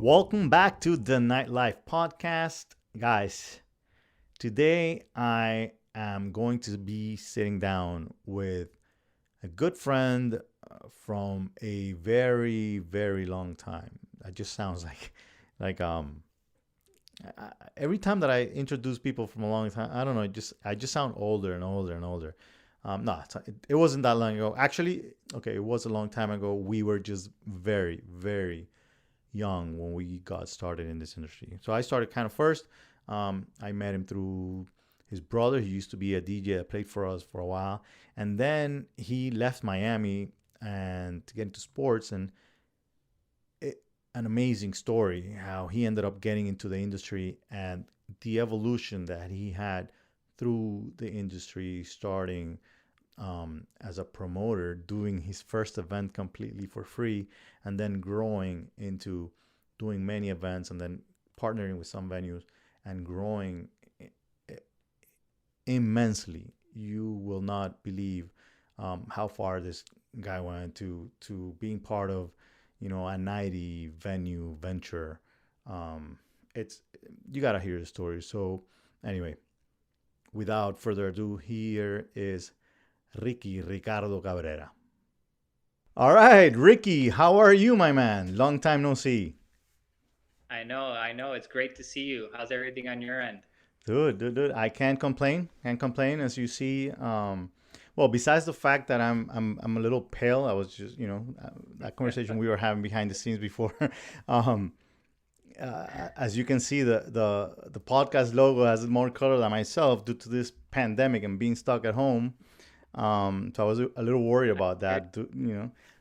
Welcome back to the Nightlife Podcast. Guys, today I am going to be sitting down with a good friend from a very, very long time. That just sounds like every time that I introduce people from a long time, I don't know, I just sound older and older and older. No, it wasn't that long ago. Actually, okay, it was a long time ago. We were just very, very young when we got started in this industry. So I started kind of first. I met him through his brother. He used to be a DJ that played for us for a while. And then he left Miami and to get into sports. And an amazing story how he ended up getting into the industry and the evolution that he had through the industry, starting as a promoter, doing his first event completely for free, and then growing into doing many events and then partnering with some venues and growing immensely. You will not believe how far this guy went to being part of, a 90 venue venture. It's you gotta hear the story. So anyway, without further ado, here is Ricardo Cabrera. All right, Ricky, how are you, my man? Long time no see. I know. It's great to see you. How's everything on your end? Good. I can't complain. Can't complain, as you see. Well, besides the fact that I'm a little pale, I was just that conversation we were having behind the scenes before. um, as you can see, the podcast logo has more color than myself due to this pandemic and being stuck at home. So I was a little worried about Okay. that.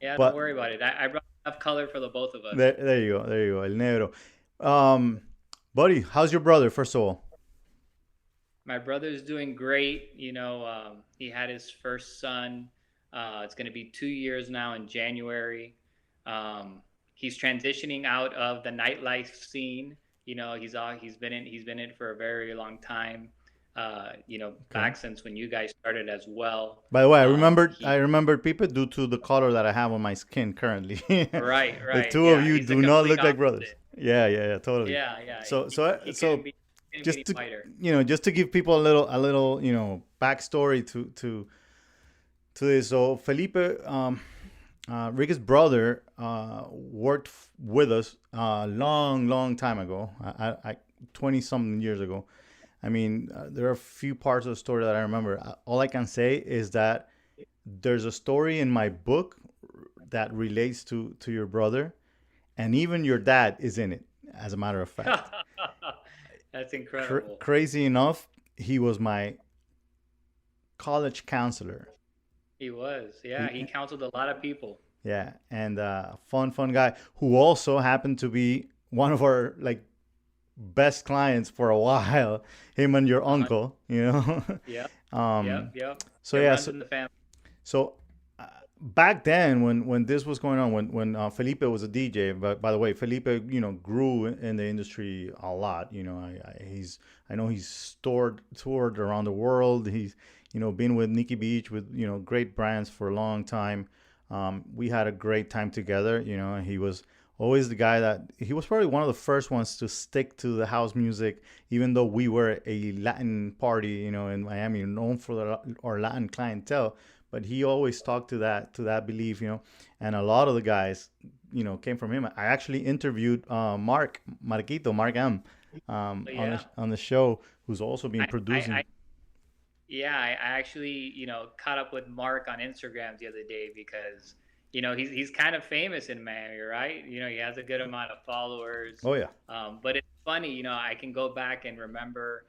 Yeah, don't But worry about it. I brought enough color for the both of us. there you go, El Negro. Um, buddy, how's your brother? First of all, My brother's doing great. He had his first son. It's going to be 2 years now in January. He's transitioning out of the nightlife scene. He's been in it for a very long time. okay. Back since when you guys started as well. By the way, I Um, remembered I he remembered people due to the color that I have on my skin currently. Right, The right. two of Yeah, you he's the do not complete look like brothers. opposite. Yeah, totally. Yeah, yeah. So He, so he so couldn't be just any to whiter. just to give people a little backstory to this. So Felipe, Ricky's brother, worked with us a long time ago. I 20 something years ago. I mean, there are a few parts of the story that I remember. All I can say is that there's a story in my book that relates to your brother, and even your dad is in it. As a matter of fact, That's incredible. crazy enough, he was my college counselor. He was. Yeah, he He, counseled a lot of people. yeah, and fun guy who also happened to be one of our like best clients for a while. Him and your Uh-huh. uncle. Yep, yep, um, yep. so It yeah, runs so in the family. So uh, back then, when this was going on, when Felipe was a DJ, but by the way, Felipe grew in the industry a lot. I know he's toured around the world. He's been with Nikki Beach with great brands for a long time. We had a great time together. He was always the guy that he was probably one of the first ones to stick to the house music, even though we were a Latin party, in Miami, known for our Latin clientele. But he always talked to that belief, and a lot of the guys, came from him. I actually interviewed Mark M, So on yeah, the show, who's also been I producing. yeah, I actually, caught up with Mark on Instagram the other day because, he's kind of famous in Miami, right? He has a good amount of followers. Oh yeah. But it's funny, I can go back and remember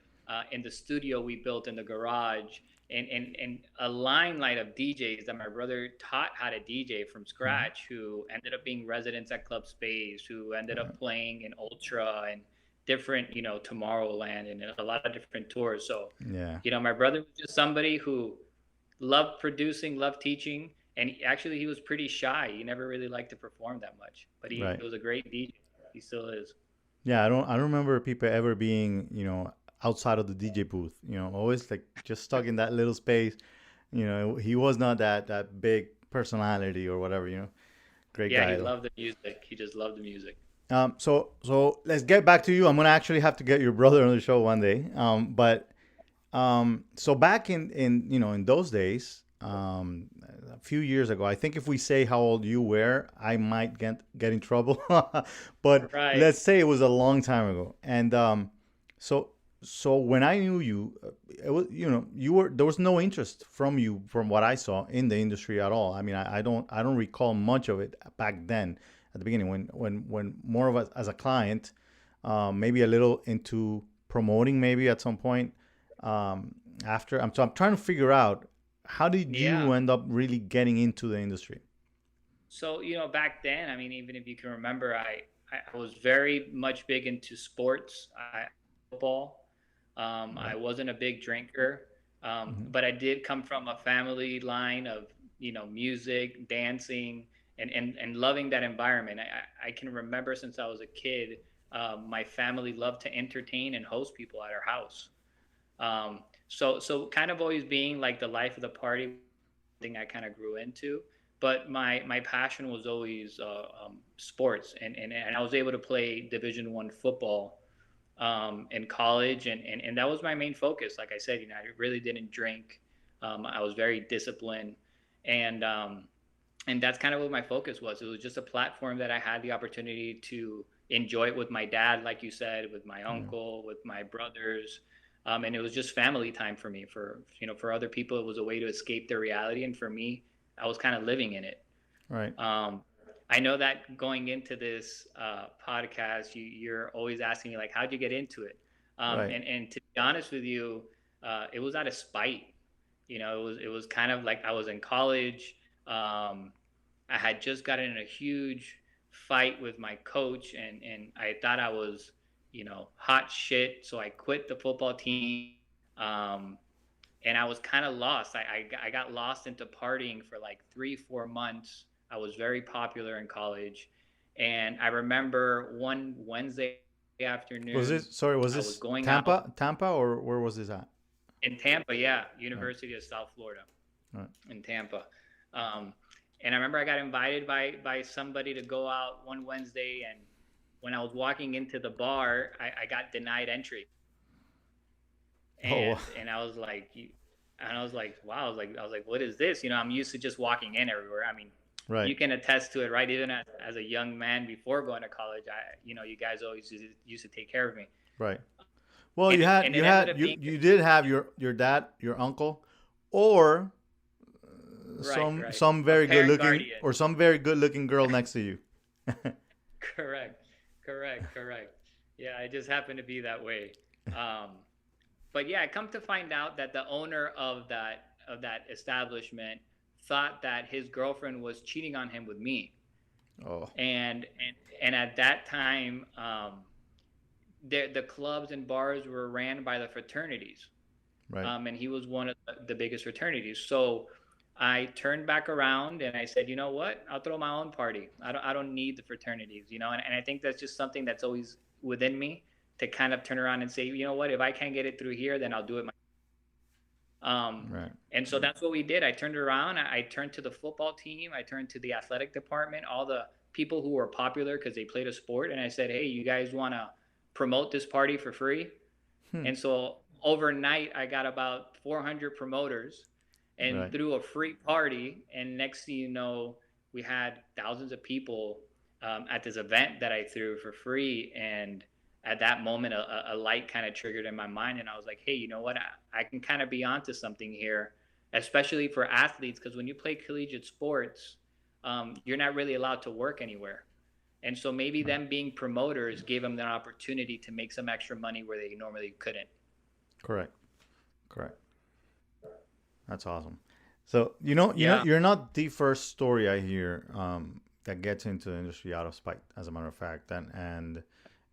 in the studio we built in the garage and a limelight of DJs that my brother taught how to DJ from Mhm. scratch, who ended up being residents at Club Space, who ended Yeah. up playing in Ultra and different, Tomorrowland and a lot of different tours. So, Yeah. my brother was just somebody who loved producing, loved teaching, and he was pretty shy. He never really liked to perform that much, but he Right. was a great DJ. He still is. Yeah, I don't remember people ever being, outside of the DJ booth. Always like just stuck in that little space. He was not that big personality or whatever. Great Yeah, he guy though. loved the music. He just loved the music. So let's get back to you. I'm gonna actually have to get your brother on the show one day. So back in those days, a few years ago, I think if we say how old you were, I might get in trouble. But Right. let's say it was a long time ago. And so so when I knew you, it was you were there was no interest from you from what I saw in the industry at all. I mean, I don't recall much of it back then at the beginning when more of us as a client, maybe a little into promoting maybe at some point after. I'm trying to figure out how did Yeah. you end up really getting into the industry? So, back then, I mean, even if you can remember, I was very much big into sports, football. I Right. wasn't a big drinker, Hmm. but I did come from a family line of, music, dancing, and loving that environment. I can remember since I was a kid, my family loved to entertain and host people at our house. So kind of always being like the life of the party thing I kind of grew into. But my passion was always sports, and I was able to play Division I football in college, and that was my main focus. Like I said, I really didn't drink. I was very disciplined, and and that's kind of what my focus was. It was just a platform that I had the opportunity to enjoy it with my dad, like you said, with my Yeah. uncle, with my brothers, and it was just family time for me. For other people, it was a way to escape their reality, and for me, I was kind of living in it. Right. Um, I know that going into this podcast, you're always asking me like, how'd you get into it? Right. And to be honest with you, it was out of spite. It was kind of like I was in college. I had just gotten in a huge fight with my coach, and I thought I was, hot shit. So I quit the football team. Um, and I was kind of lost. I got lost into partying for like 3 4 months. I was very popular in college, and I remember one Wednesday Was afternoon, this sorry? Was I was this going out Tampa, or where was this at? in Tampa, yeah, Right. University of South Florida Right. in Tampa. Um, and I remember I got invited by somebody to go out one Wednesday, and when I was walking into the bar, I got denied entry, Oh. and I was like, wow, I was like, what is this? I'm used to just walking in everywhere. I mean, Right. you can attest to it, right? Even as a young man before going to college, you guys always used to take care of me, Right. Well, and you it, had and you it ended had up you being you did have your dad, your uncle, or right, right, some a very good parent looking guardian. or some very good looking girl next to you. Correct, correct. Yeah, it just happened to be that way. Um, but yeah, I come to find out that the owner of that establishment thought that his girlfriend was cheating on him with me, Oh. and at that time, the clubs and bars were ran by the fraternities, Right. and he was one of the biggest fraternities. So I turned back around and I said, you know what? I'll throw my own party. I don't need the fraternities, and I think that's just something that's always within me to kind of turn around and say, you know what? If I can't get it through here, then I'll do it. Right. And so that's what we did. I turned around. I turned to the football team. I turned to the athletic department, all the people who were popular because they played a sport. And I said, hey, you guys want to promote this party for free? Hmm. And so overnight, I got about 400 promoters and Right. threw a free party. And next thing you know, we had thousands of people at this event that I threw for free. And at that moment, a light kind of triggered in my mind. And I was like, hey, you know what? I can kind of be onto something here, especially for athletes, because when you play collegiate sports, you're not really allowed to work anywhere. And so maybe Right. them being promoters gave them the opportunity to make some extra money where they normally couldn't. Correct. Correct. That's awesome. So Yeah. you're not the first story I hear that gets into the industry out of spite. As a matter of fact, and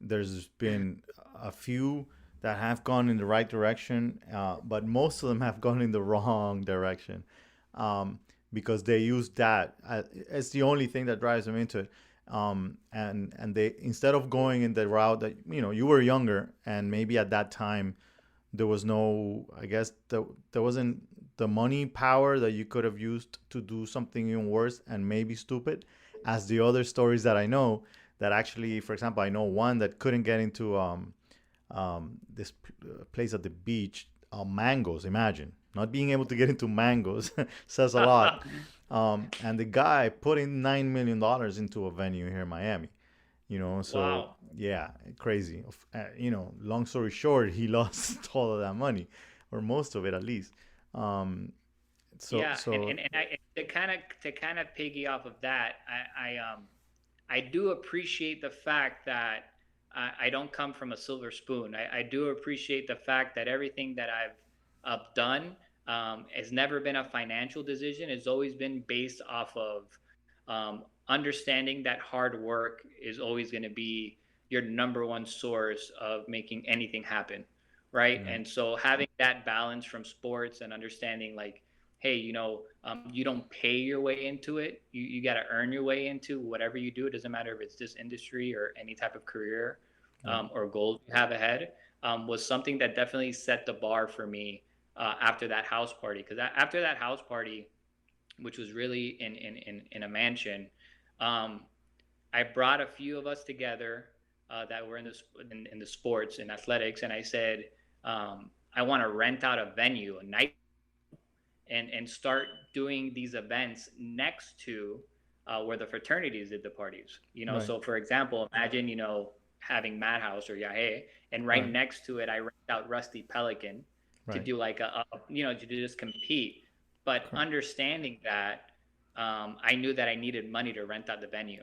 there's been a few that have gone in the right direction, but most of them have gone in the wrong direction, um, because they use that as the only thing that drives them into it. And they, instead of going in the route that you were younger, and maybe at that time there was no, I guess there wasn't the money power that you could have used to do something even worse and maybe stupid, as the other stories that I know that actually, for example, I know one that couldn't get into this place at the beach, mangoes. Imagine not being able to get into mangoes says a lot. And the guy put in $9 million into a venue here in Miami. So Wow. yeah, crazy. Long story short, he lost all of that money, or most of it at least. Um, so Yeah, so and I to kind of piggy off of that, I do appreciate the fact that I don't come from a silver spoon. I do appreciate the fact that everything that I've done has never been a financial decision. It's always been based off of understanding that hard work is always going to be your number one source of making anything happen, right? right, And so having that balance from sports and understanding like, hey, you don't pay your way into it. You got to earn your way into whatever you do. It doesn't matter if it's this industry or any type of career right, or goals you have ahead. Was something that definitely set the bar for me after that house party. Because after that house party, which was really in a mansion, um, I brought a few of us together that were in the sports and athletics, and I said, I want to rent out a venue, a night, and start doing these events next to where the fraternities did the parties. right, So for example, imagine having Madhouse or Yahe, and right right, next to it, I rent out Rusty Pelican to right. do like to just compete. But Correct. understanding that, I knew that I needed money to rent out the venue,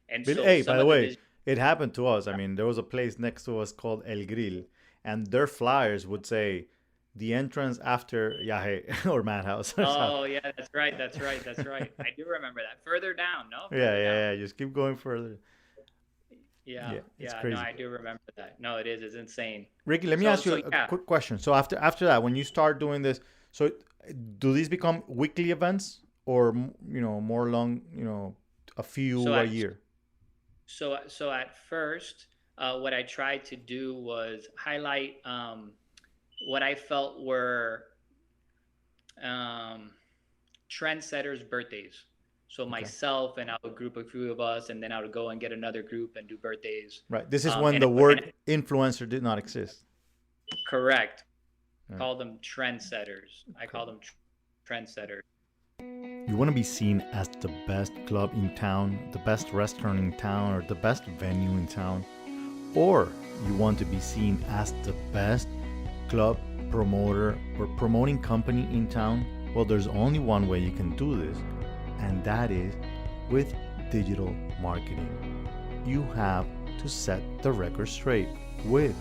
and But so hey, by some the of the way, vision. it happened to us. I mean, there was a place next to us called El Grill, and their flyers would say the entrance after Yahe or Madhouse or something. Oh yeah, that's right, that's right, that's right. I do remember that. Further down, no, Yeah, further down. yeah, yeah. Just keep going further. Yeah, Yeah, it's yeah, no, crazy. I do remember that. No, it is. It's insane. Ricky, let me So, ask you so a yeah. quick question. So after that, when you start doing this, so do these become weekly events or more long, a So few a at year? so at first, what I tried to do was highlight what I felt were um, trendsetters' birthdays. So Okay. myself and I would group a few of us, and then I would go and get another group and do birthdays. Right. This is when And the it would, and word influencer did not exist. correct. Right. Call them trendsetters. I Okay. call them trendsetters. You want to be seen as the best club in town, the best restaurant in town, or the best venue in town, or you want to be seen as the best club promoter or promoting company in town. Well, there's only one way you can do this, and that is with digital marketing. You have to set the record straight with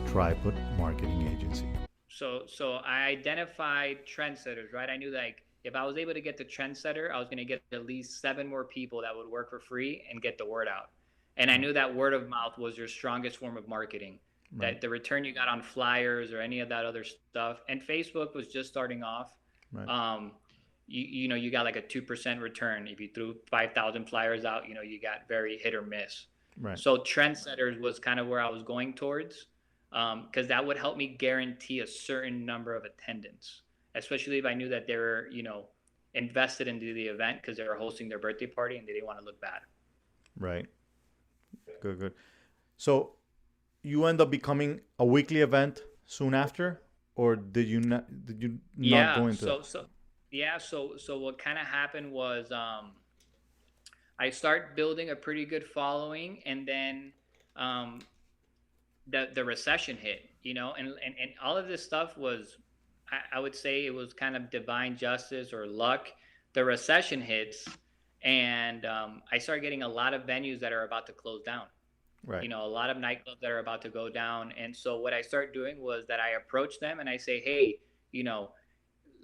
Tripod Marketing Agency. So I identified trendsetters, right? I knew like if I was able to get the trendsetter, I was going to get at least seven more people that would work for free and get the word out. And I Right, knew that word of mouth was your strongest form of marketing. right, That the return you got on flyers or any of that other stuff, and Facebook was just starting off. right, Um, you got like a 2% return if you threw 5,000 flyers out. You got very hit or miss. right, So trendsetters was kind of where I was going towards, because that would help me guarantee a certain number of attendance, especially if I knew that they were, invested into the event because they were hosting their birthday party and they didn't want to look bad. right. Good, good. So you end up becoming a weekly event soon after, or did you not Yeah. go into that? So what kind of happened was I start building a pretty good following, and then um, the recession hit, and all of this stuff was, I would say it was kind of divine justice or luck. The recession hits, and I start getting a lot of venues that are about to close down. Right, A lot of nightclubs that are about to go down. And so what I start doing was that I approach them and I say, hey, you know,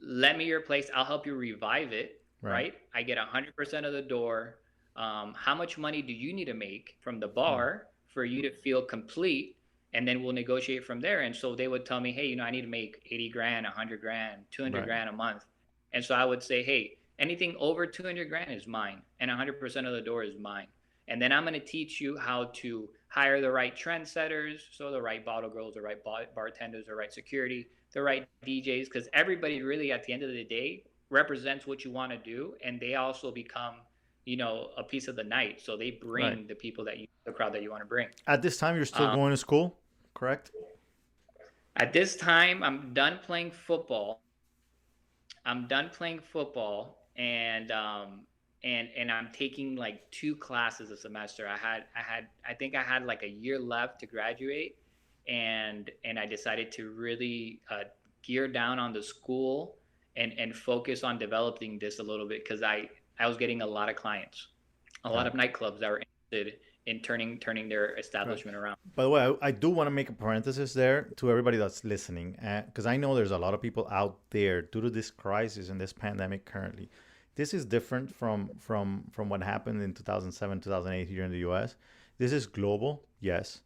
let me your place. I'll help you revive it. right, Right. I get 100% of the door. How much money do you need to make from the right, bar for you to feel complete? And then we'll negotiate from there. And so they would tell me, hey, I need to make 80 grand, 100 grand, 200 right, grand a month. And so I would say, hey, anything over 200 grand is mine. And 100% of the door is mine. And then I'm going to teach you how to hire the right trendsetters. So the right bottle girls, the right bartenders, the right security, the right DJs, because everybody really at the end of the day represents what you want to do. And they also become, a piece of the night. So they Right. bring the crowd that you want to bring. At this time, you're still Um, going to school, correct? at this time, I'm done playing football. And I'm taking like two classes a semester. I think I had like a year left to graduate, and I decided to really gear down on the school and focus on developing this a little bit because I was getting a lot of clients, a lot Got of it. nightclubs that were interested in turning their Right. establishment around. By the way, I do want to make a parenthesis there to everybody that's listening, because I know there's a lot of people out there due to this crisis and this pandemic currently. This is different from what happened in 2007, 2008 here in the U.S. This is global, yes,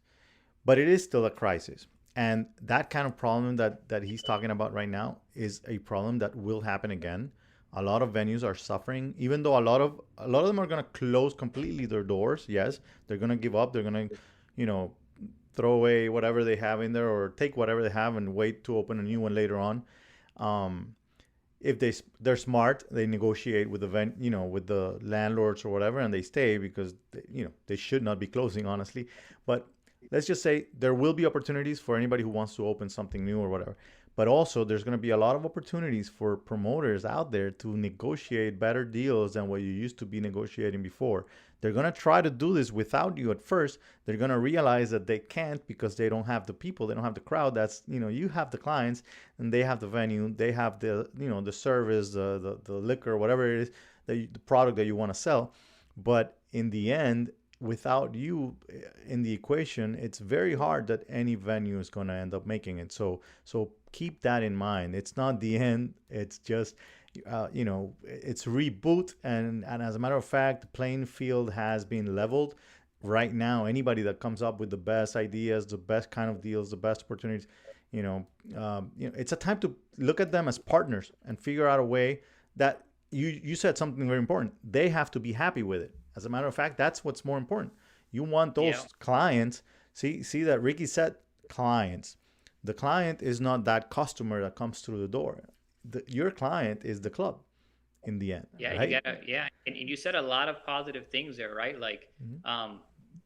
but it is still a crisis. And that kind of problem that he's talking about right now is a problem that will happen again. A lot of venues are suffering, even though a lot of them are going to close completely their doors. Yes, they're going to give up. They're going to, you know, throw away whatever they have in there or take whatever they have and wait to open a new one later on. Um, if they're smart, they negotiate with with the landlords or whatever, and they stay because they should not be closing, honestly. But let's just say there will be opportunities for anybody who wants to open something new or whatever. But also, there's going to be a lot of opportunities for promoters out there to negotiate better deals than what you used to be negotiating before. They're going to try to do this without you at first. They're going to realize that they can't because they don't have the people, they don't have the crowd. You have the clients and they have the venue, they have the service, the liquor, whatever it is, the product that you want to sell. But in the end, without you in the equation, it's very hard that any venue is going to end up making it. So keep that in mind. It's not the end. It's just it's reboot, and as a matter of fact, the playing field has been leveled. Right now, anybody that comes up with the best ideas, the best kind of deals, the best opportunities, it's a time to look at them as partners and figure out a way that you said something very important. They have to be happy with it. As a matter of fact, that's what's more important. You want Yeah. those clients. See that Ricky said clients. The client is not that customer that comes through the door. Your client is the club in the end, Yeah, you right? gotta, yeah, and you said a lot of positive things there, right? Like, Mm-hmm. um,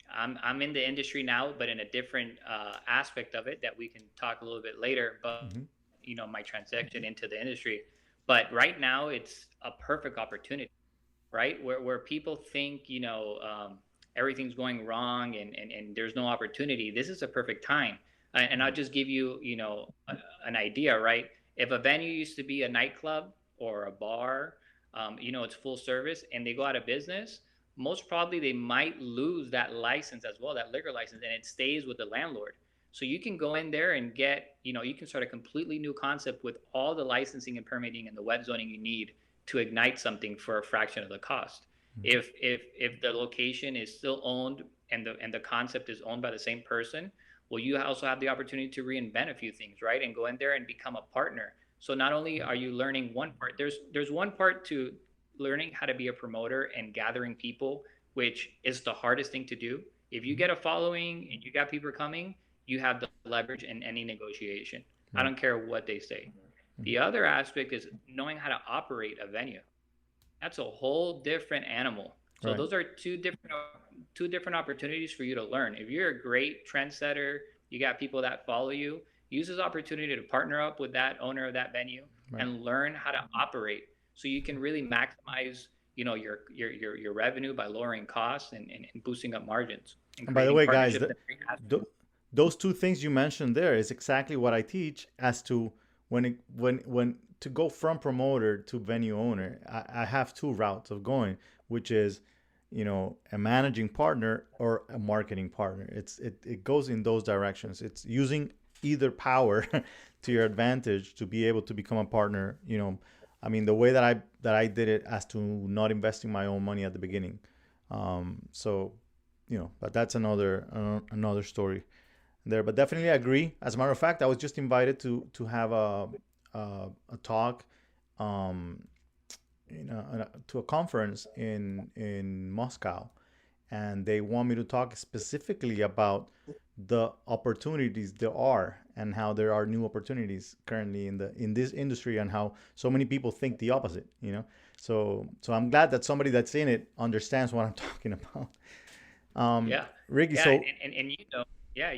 I'm in the industry now, but in a different aspect of it that we can talk a little bit later. But Mm-hmm. my transaction into the industry. But right now, it's a perfect opportunity, right? Where people think everything's going wrong and there's no opportunity. This is a perfect time. And I'll just give you an idea, right? If a venue used to be a nightclub or a bar, it's full service, and they go out of business, most probably they might lose that license as well, that liquor license, and it stays with the landlord. So you can go in there and you can start a completely new concept with all the licensing and permitting and the web zoning you need to ignite something for a fraction of the cost. If the location is still owned and the concept is owned by the same person, well, you also have the opportunity to reinvent a few things, right? And go in there and become a partner. So not only are you learning one part, there's one part to learning how to be a promoter and gathering people, which is the hardest thing to do. If you get a following and you got people coming, you have the leverage in any negotiation. I Right. don't care what they say. Mm-hmm. The other aspect is knowing how to operate a venue. That's a whole different animal. So Right. those are two different opportunities for you to learn. If you're a great trendsetter, you got people that follow you, use this opportunity to partner up with that owner of that venue Right. and learn how to operate so you can really maximize your revenue by lowering costs and boosting up margins and And by the creating way, guys, partnerships that bring th- those two things you mentioned there is exactly what I teach as to when to go from promoter to venue owner. I have two routes of going, which is a managing partner or a marketing partner. It goes in those directions. It's using either power to your advantage to be able to become a partner. I mean, the way that I did it as to not investing my own money at the beginning. So but that's another story there. But definitely agree. As a matter of fact, I was just invited to have a talk, um, to a conference in Moscow, and they want me to talk specifically about the opportunities there are and how there are new opportunities currently in this industry and how so many people think the opposite, you know. So I'm glad that somebody that's in it understands what I'm talking about. um Yeah, Ricky, yeah, so and yeah,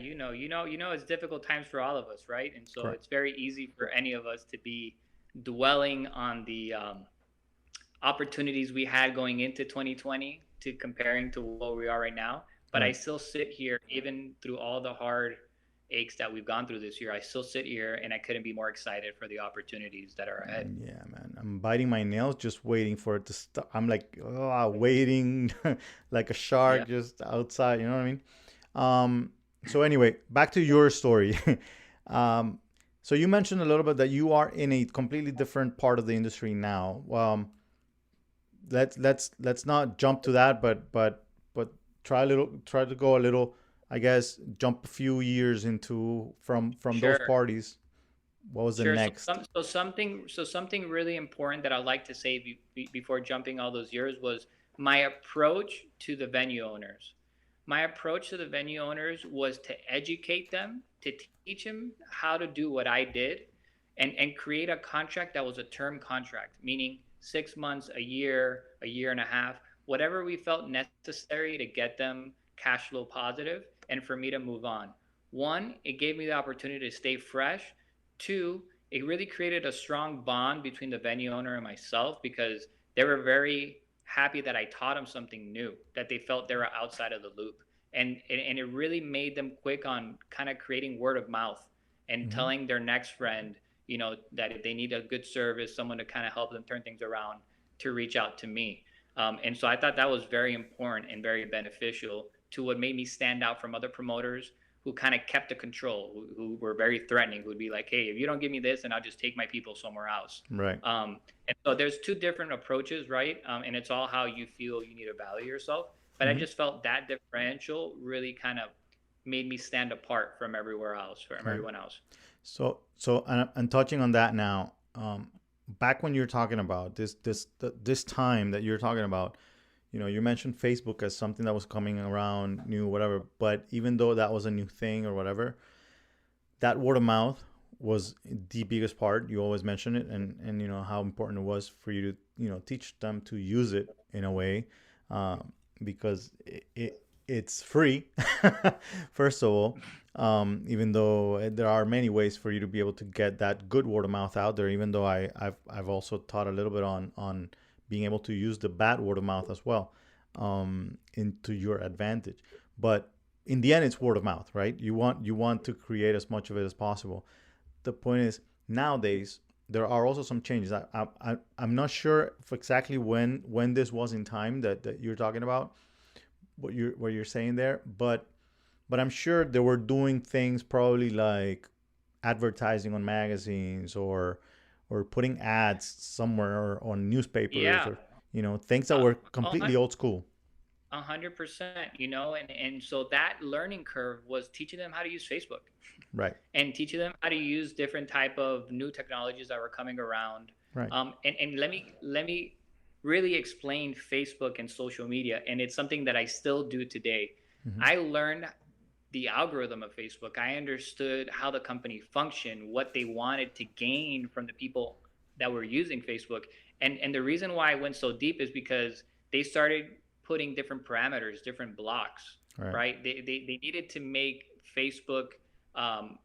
it's difficult times for all of us, right? And so correct. it's very easy for any of us to be dwelling on the opportunities we had going into 2020 to comparing to where we are right now. But I Right. still sit here, even through all the hard aches that we've gone through this year. I still sit here, and I couldn't be more excited for the opportunities that are ahead. Yeah, man. I'm biting my nails just waiting for it to stop. I'm like, oh, waiting like a Yeah, shark just outside, you know what I mean? So anyway, back to your story. um, so you mentioned a little bit that you are in a completely different part of the industry now. Let's not jump to that, but try to go a little, I guess, jump a few years into from those sure. parties. What was the Sure. next? So something really important that I'd like to say before jumping all those years was my approach to the venue owners. My approach to the venue owners was to educate them, to teach them how to do what I did, and create a contract that was a term contract, meaning 6 months, a year and a half, whatever we felt necessary to get them cash flow positive and for me to move on. One, it gave me the opportunity to stay fresh. Two, it really created a strong bond between the venue owner and myself because they were very happy that I taught them something new, that they felt they were outside of the loop. And it really made them quick on kind of creating word of mouth and Hmm. telling their next friend, that if they need a good service, someone to kind of help them turn things around, to reach out to me. And so I thought that was very important and very beneficial to what made me stand out from other promoters who kind of kept the control, who were very threatening, who would be like, hey, if you don't give me this, then I'll just take my people somewhere else. Right. And so there's two different approaches, right? And it's all how you feel you need to value yourself. But I Hmm. just felt that differential really kind of made me stand apart from everywhere else, from Right. everyone else. And touching on that now, back when you're talking about this time that you're talking about, you know, you mentioned Facebook as something that was coming around, new, whatever. But even though that was a new thing or whatever, that word of mouth was the biggest part. You always mention it, and you know how important it was for you to teach them to use it in a way, because it's free. First of all, even though there are many ways for you to be able to get that good word of mouth out there. Even though I've also taught a little bit on being able to use the bad word of mouth as well, into your advantage. But in the end, it's word of mouth, right? You want to create as much of it as possible. The point is, nowadays there are also some changes. I'm not sure if exactly when this was in time that you're talking about, what you're saying there, but I'm sure they were doing things probably like advertising on magazines, or putting ads somewhere, or on newspapers, Yeah. or things that Uh, were oh, completely old school. 100%, and so that learning curve was teaching them how to use Facebook Right. and teaching them how to use different type of new technologies that were coming around. Right. And let me really explain Facebook and social media, and it's something that I still do today. Hmm. I learned the algorithm of Facebook. I understood how the company functioned, what they wanted to gain from the people that were using Facebook. And the reason why I went so deep is because they started putting different parameters, different blocks, Right. right? They needed to make Facebook um,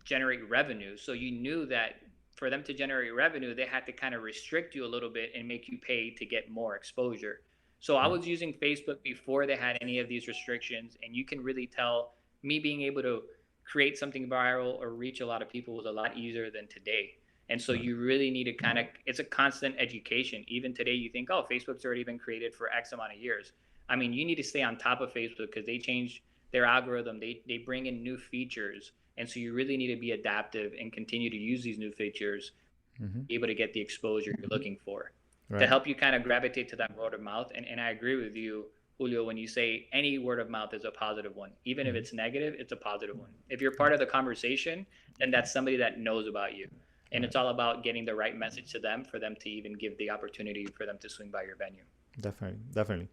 generate revenue. So you knew that for them to generate revenue, they had to kind of restrict you a little bit and make you pay to get more exposure. So I Right. was using Facebook before they had any of these restrictions, and you can really tell me being able to create something viral or reach a lot of people was a lot easier than today. And so Right. you really need to kind of, it's a constant education. Even today, you think, oh, Facebook's already been created for X amount of years. I mean, you need to stay on top of Facebook because they change their algorithm, they bring in new features. And so you really need to be adaptive and continue to use these new features to be Hmm. able to get the exposure you're looking for to Right. help you kind of gravitate to that word of mouth. And I agree with you, Julio, when you say any word of mouth is a positive one. Even if Hmm. it's negative, it's a positive one. If you're part of the conversation, then that's somebody that knows about you. And Right. it's all about getting the right message to them for them to even give the opportunity for them to swing by your venue. Definitely. Definitely.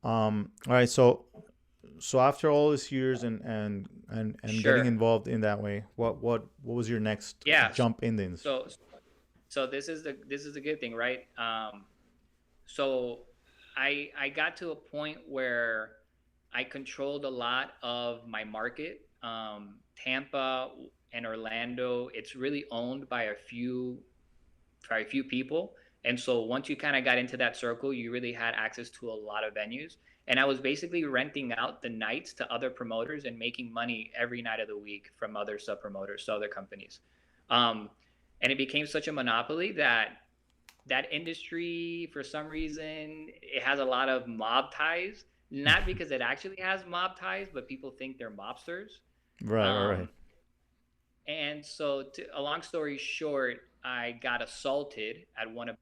All right. So after all these years and getting Sure. involved in that way, what was your next Yeah. jump in the industry? So so this is the good thing, right? So I got to a point where I controlled a lot of my market. Tampa and Orlando, it's really owned by a few people. And so once you kind of got into that circle, you really had access to a lot of venues. And I was basically renting out the nights to other promoters and making money every night of the week from other sub promoters, so other companies. Um, and it became such a monopoly that that industry, for some reason, it has a lot of mob ties. Not because it actually has mob ties, but people think they're mobsters. Right, right, right. Um, and so, a long story short, I got assaulted at one of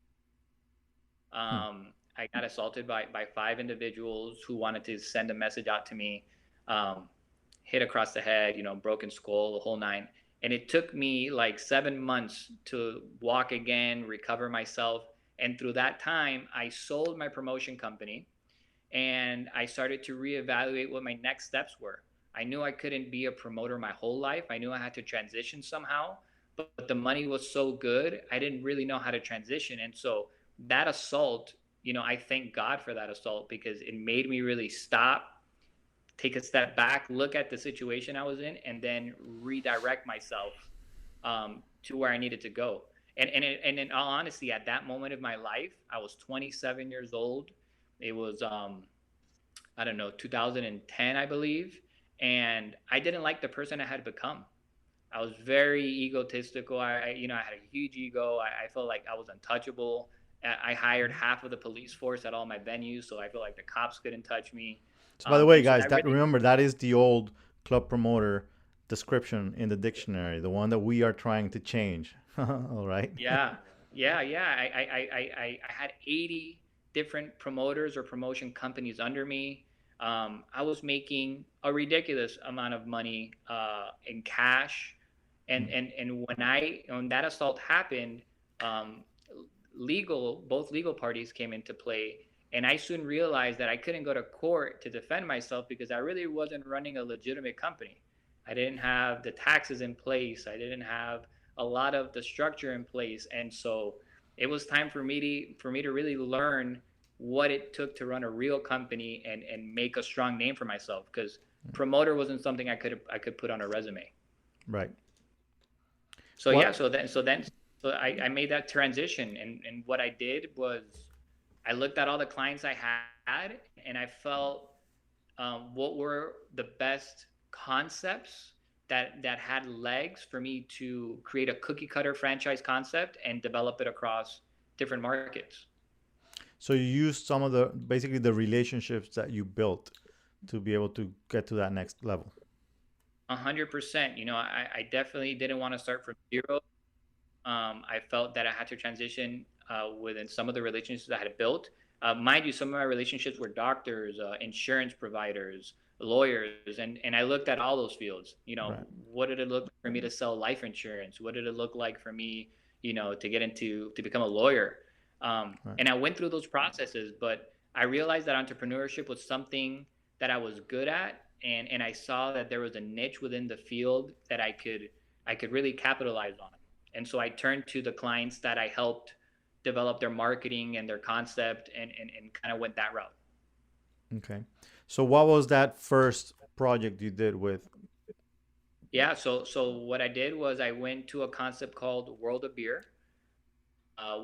Hmm. I got assaulted by five individuals who wanted to send a message out to me, um, hit across the head, broken skull, the whole nine. And it took me like 7 months to walk again, recover myself. And through that time, I sold my promotion company and I started to reevaluate what my next steps were. I knew I couldn't be a promoter my whole life. I knew I had to transition somehow, but the money was so good, I didn't really know how to transition. And so that assault, I thank God for that assault because it made me really stop, take a step back, look at the situation I was in, and then redirect myself to where I needed to go. And in all honesty, at that moment of my life, I was 27 years old. It was I don't know, 2010, I believe, and I didn't like the person I had become. I was very egotistical. I had a huge ego. I felt like I was untouchable. I hired half of the police force at all my venues, so I feel like the cops couldn't touch me. So by the way, And so guys, that that really, remember that is the old club promoter description in the dictionary, the one that we are trying to change. All right. yeah, yeah. I had 80 different promoters or promotion companies under me. I was making a ridiculous amount of money in cash, Mm. and when that assault happened, um, both legal parties came into play, and I soon realized that I couldn't go to court to defend myself because I really wasn't running a legitimate company. I didn't have the taxes in place. I didn't have a lot of the structure in place, and so it was time for me to really learn what it took to run a real company and make a strong name for myself because promoter wasn't something I could put on a resume. Right. So yeah, What? so I made that transition, and what I did was I looked at all the clients I had, and I felt what were the best concepts that had legs for me to create a cookie cutter franchise concept and develop it across different markets. So you used some of the basically the relationships that you built to be able to get to that next level. 100%. I definitely didn't want to start from zero. I felt that I had to transition within some of the relationships I had built. Mind you, some of my relationships were doctors, insurance providers, lawyers, and I looked at all those fields. Right. What did it look like for me to sell life insurance? What did it look like for me, to become a lawyer? Right. And I went through those processes, but I realized that entrepreneurship was something that I was good at, and I saw that there was a niche within the field that I could really capitalize on. And so I turned to the clients that I helped develop their marketing and their concept and kind of went that route. Okay. So what was that first project you did with? Yeah, so what I did was I went to a concept called World of Beer,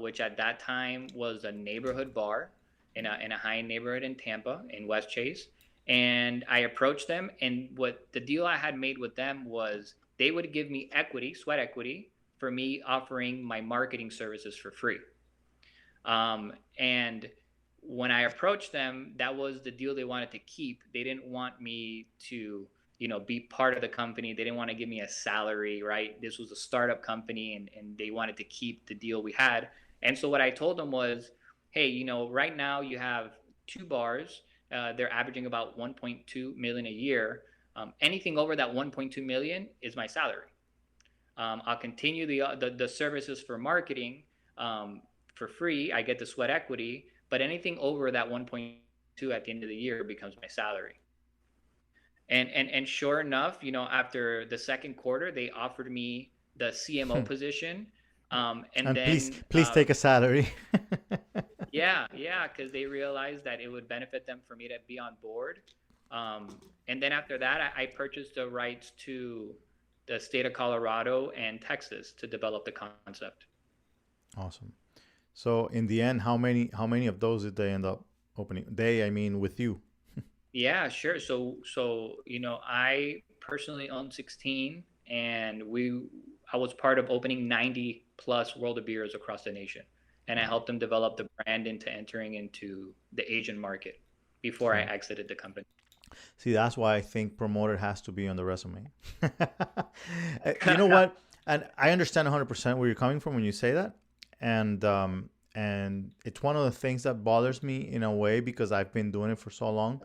which at that time was a neighborhood bar in a high neighborhood in Tampa in West Chase. And I approached them, and what the deal I had made with them was they would give me equity, sweat equity, for me offering my marketing services for free. And when I approached them, that was the deal they wanted to keep. They didn't want me to, be part of the company. They didn't want to give me a salary, right? This was a startup company, and they wanted to keep the deal we had. And so what I told them was, hey, right now you have two bars. They're averaging about 1.2 million a year. Anything over that 1.2 million is my salary. I'll continue the services for marketing um, for free. I get the sweat equity, but anything over that 1.2 to at the end of the year becomes my salary. And sure enough, after the second quarter, they offered me the CMO position. And And please, then please take a salary. yeah, because they realized that it would benefit them for me to be on board. And then after that, I purchased the rights to the state of Colorado and Texas to develop the concept. Awesome. So in the end, how many of those did they end up opening? They, I mean, with you. Yeah, sure. So I personally own 16, and I was part of opening 90 plus World of Beers across the nation. And I Wow. helped them develop the brand into entering into the Asian market before I So exited the company. see, that's why I think promoter has to be on the resume. You know what? And I understand 100% where you're coming from when you say that. And it's one of the things that bothers me in a way because I've been doing it for so long.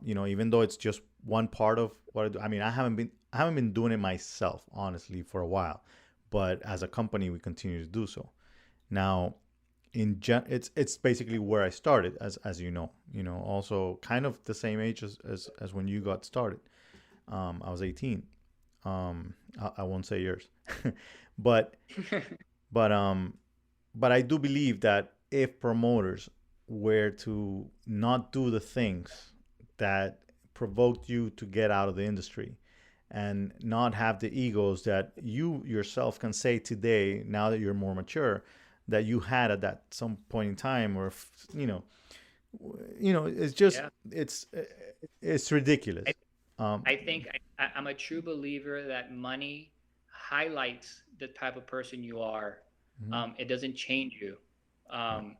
Even though it's just one part of what I do. I mean, I haven't been doing it myself, honestly, for a while. But as a company, we continue to do so. Now, it's basically where I started, as you know. Also kind of the same age as when you got started. I was 18. I won't say yours, but but um but I do believe that if promoters were to not do the things that provoked you to get out of the industry and not have the egos that you yourself can say today, now that you're more mature, that you had at that some point in time, or it's just Yeah. it's ridiculous. I, um I think I'm a true believer that money highlights the type of person you are. mhm, It doesn't change you. right, Um,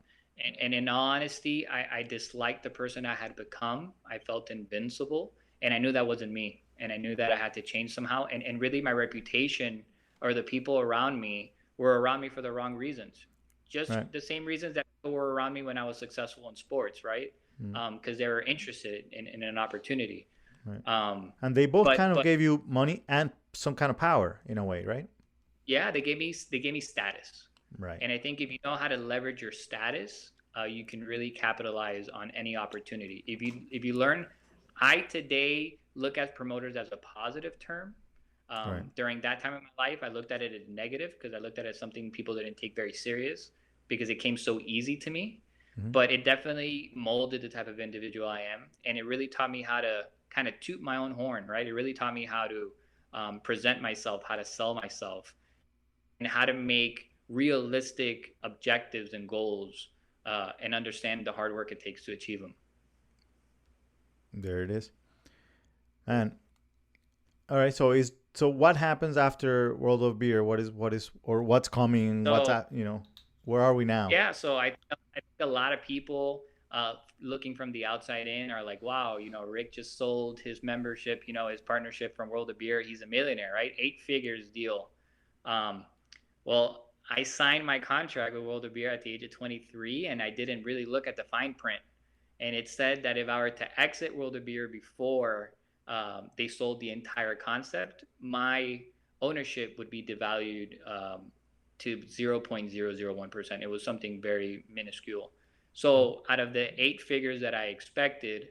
and in all honesty, I disliked the person I had become. I felt invincible, and I knew that wasn't me. And I knew that I had to change somehow. And really, my reputation or the people around me were around me for the wrong reasons. Just right, the same reasons that people were around me when I was successful in sports, right? mhm, Because they were interested in an opportunity. right. Um, And they both but kind of but gave you money and some kind of power in a way, right? yeah, they gave me status. Right. And I think if you know how to leverage your status, you can really capitalize on any opportunity. If you learn, I today look at promoters as a positive term. Right. During that time of my life, I looked at it as negative because I looked at it as something people didn't take very serious because it came so easy to me. Hmm. But it definitely molded the type of individual I am, and it really taught me how to kind of toot my own horn, right? It really taught me how to present myself, how to sell myself, and how to make realistic objectives and goals, and understand the hard work it takes to achieve them. There it is. And all right, so what happens after World of Beer? What is or what's coming? What's So at where are we now? yeah, so I think a lot of people looking from the outside in are like, wow, Rick just sold his membership, his partnership from World of Beer. He's a millionaire, right? 8 figures deal. Um, well, I signed my contract with World of Beer at the age of 23, and I didn't really look at the fine print. And it said that if I were to exit World of Beer before they sold the entire concept, my ownership would be devalued to 0.001%. It was something very minuscule. So out of the 8 figures that I expected,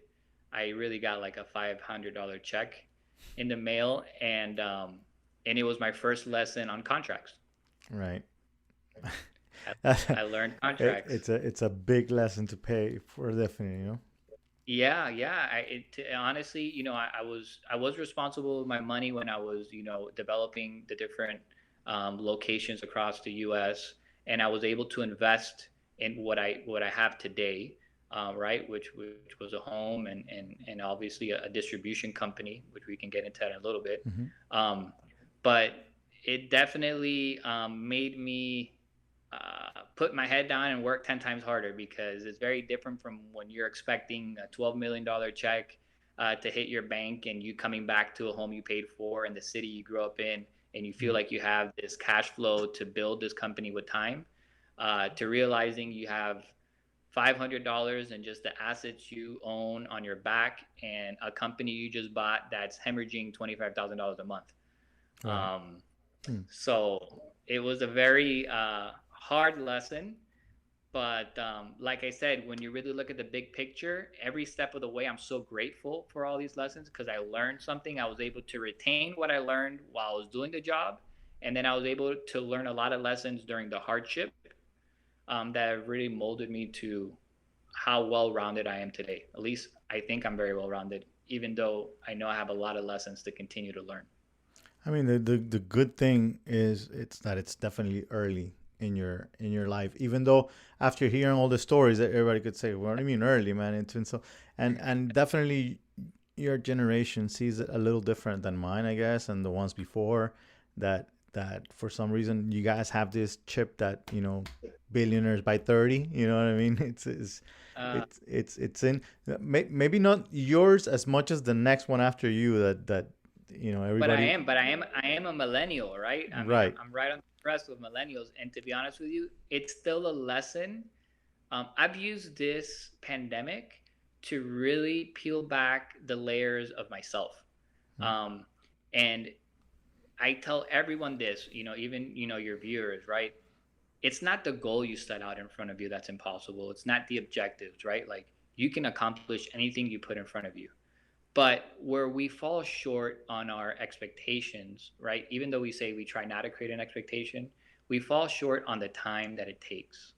I really got like a $500 check in the mail, and it was my first lesson on contracts. Right. I, it, I learned contracts. it's a big lesson to pay for, definitely. Yeah, yeah. Honestly, I was responsible with my money when I was developing the different locations across the U.S., and I was able to invest in what I have today, right? Which was a home and obviously a distribution company, which we can get into that in a little bit. Hmm. Um, but it definitely made me put my head down and work 10 times harder because it's very different from when you're expecting a $12 million check to hit your bank and you coming back to a home you paid for in the city you grew up in, and you feel like you have this cash flow to build this company with time, to realizing you have $500 in just the assets you own on your back and a company you just bought that's hemorrhaging $25,000 a month. Right. Um, Hmm. so it was a very hard lesson, But like I said, when you really look at the big picture, every step of the way, I'm so grateful for all these lessons because I learned something. I was able to retain what I learned while I was doing the job. And then I was able to learn a lot of lessons during the hardship that have really molded me to how well rounded I am today. At least I think I'm very well rounded, even though I know I have a lot of lessons to continue to learn. I mean, the good thing is it's that it's definitely early in your life. Even though after hearing all the stories, that everybody could say, "What do you mean early, man?" It's been so, and definitely your generation sees it a little different than mine, I guess, and the ones before. That for some reason you guys have this chip that billionaires by 30. You know what I mean? Uh, It's in maybe not yours as much as the next one after you. That but everybody. I am a millennial, right? I mean, Right. I'm right on the press with millennials, and to be honest with you, it's still a lesson. I've used this pandemic to really peel back the layers of myself, Mm. um, and I tell everyone this, even your viewers, right? It's not the goal you set out in front of you that's impossible. It's not the objectives, right? Like you can accomplish anything you put in front of you. But where we fall short on our expectations, right? Even though we say we try not to create an expectation, we fall short on the time that it takes.